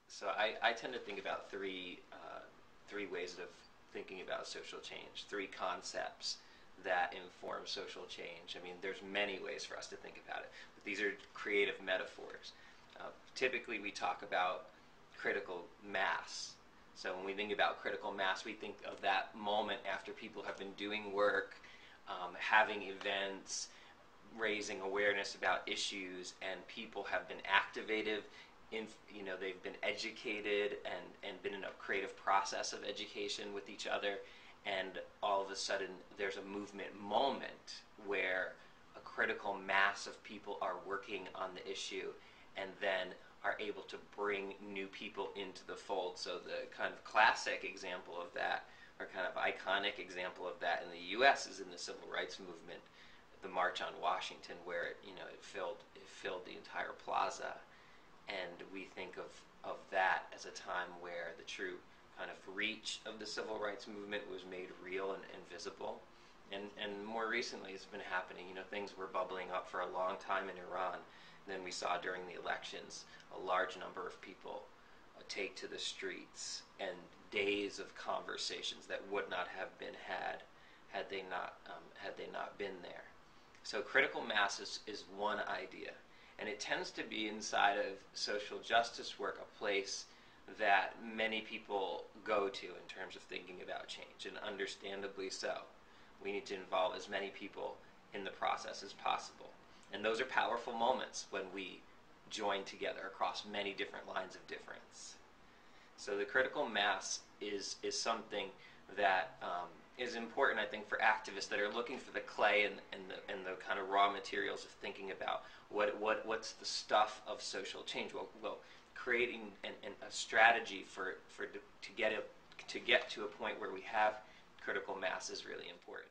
So I tend to think about three ways of thinking about social change, three concepts that inform social change. I mean, there's many ways for us to think about it, but these are creative metaphors. Typically, we talk about critical mass. So when we think about critical mass, we think of that moment after people have been doing work, having events, raising awareness about issues, and people have been activated they've been educated and been in a creative process of education with each other, and all of a sudden there's a movement moment where a critical mass of people are working on the issue and then are able to bring new people into the fold. So the kind of classic example of that, or kind of iconic example of that in the U.S. is in the Civil Rights Movement, the March on Washington, where it filled the entire plaza, and we think of that as a time where the true kind of reach of the civil rights movement was made real and visible. And more recently it's been happening. Things were bubbling up for a long time in Iran. And then we saw during the elections a large number of people take to the streets, and days of conversations that would not have been had they not been there. So critical mass is one idea. And it tends to be inside of social justice work a place that many people go to in terms of thinking about change, and understandably so. We need to involve as many people in the process as possible. And those are powerful moments when we join together across many different lines of difference. So the critical mass is something that is important, I think, for activists that are looking for the clay and the kind of raw materials of thinking about what's the stuff of social change. Well, creating a strategy to get to a point where we have critical mass is really important.